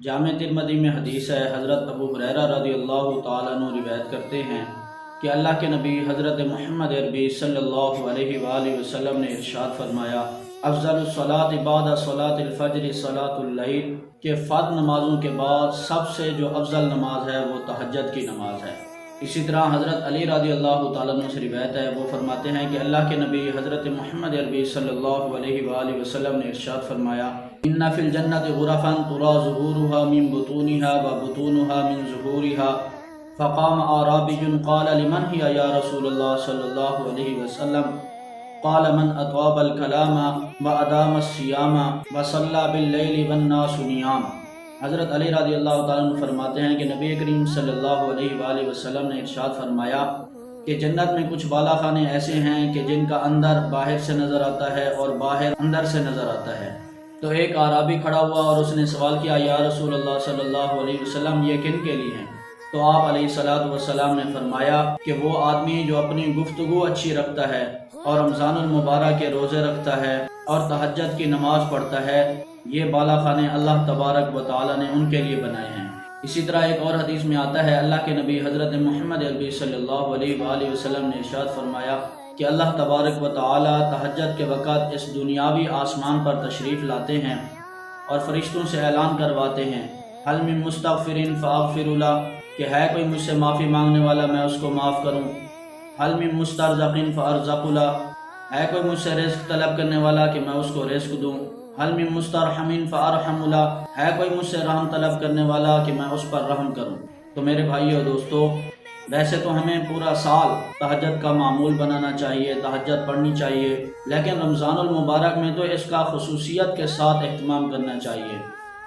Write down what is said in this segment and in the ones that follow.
جامع ترمذی میں حدیث ہے، حضرت ابو ہریرہ رضی اللہ تعالیٰ عنہ روایت کرتے ہیں کہ اللہ کے نبی حضرت محمد عربی صلی اللہ علیہ وآلہ وسلم نے ارشاد فرمایا، افضل الصلاۃ بعد صلاۃ الفجر صلاۃ اللیل، کہ فرض نمازوں کے بعد سب سے جو افضل نماز ہے وہ تہجد کی نماز ہے۔ اسی طرح حضرت علی رضی اللہ تعالیٰ عنہ سے روایت ہے، وہ فرماتے ہیں کہ اللہ کے نبی حضرت محمد عربی صلی اللہ علیہ وآلہ وسلم نے ارشاد فرمایا، ان فی الجنت غرفا ترا ظہورها من بطونها وبطونها من ظہورها، فقام اعرابی قال لمن هي یا رسول اللہ صلی اللہ علیہ وسلم، قال من اطاب الکلام وادام الصیام وصلى باللیل والناس نیام۔ حضرت علی رضی اللہ تعالیٰ عنہ فرماتے ہیں کہ نبی کریم صلی اللہ علیہ وآلہ وسلم نے ارشاد فرمایا کہ جنت میں کچھ بالا خانے ایسے ہیں کہ جن کا اندر باہر سے نظر آتا ہے اور باہر اندر سے نظر آتا ہے۔ تو ایک اعرابی کھڑا ہوا اور اس نے سوال کیا، یا رسول اللہ صلی اللہ علیہ وسلم یہ کن کے لیے ہیں؟ تو آپ علیہ السلام نے فرمایا کہ وہ آدمی جو اپنی گفتگو اچھی رکھتا ہے اور رمضان المبارک کے روزے رکھتا ہے اور تہجد کی نماز پڑھتا ہے، یہ بالا خانے اللہ تبارک و تعالی نے ان کے لیے بنائے ہیں۔ اسی طرح ایک اور حدیث میں آتا ہے، اللہ کے نبی حضرت محمد عربی صلی اللہ علیہ وآلہ وسلم نے ارشاد فرمایا کہ اللہ تبارک و تعالی تہجد کے وقت اس دنیاوی آسمان پر تشریف لاتے ہیں اور فرشتوں سے اعلان کرواتے ہیں، حل من مستغفر فاغفر له، کہ ہے کوئی مجھ سے معافی مانگنے والا میں اس کو معاف کروں، حل من مسترزق فارزق له، ہے کوئی مجھ سے رزق طلب کرنے والا کہ میں اس کو رزق دوں، حل من مسترحم فارحم له، ہے کوئی مجھ سے رحم طلب کرنے والا کہ میں اس پر رحم کروں۔ تو میرے بھائیو اور دوستو، ویسے تو ہمیں پورا سال تہجد کا معمول بنانا چاہیے، تہجد پڑھنی چاہیے، لیکن رمضان المبارک میں تو اس کا خصوصیت کے ساتھ اہتمام کرنا چاہیے،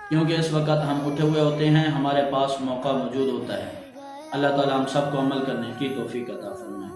کیونکہ اس وقت ہم اٹھے ہوئے ہوتے ہیں، ہمارے پاس موقع موجود ہوتا ہے۔ اللہ تعالی ہم سب کو عمل کرنے کی توفیق عطا فرمائے۔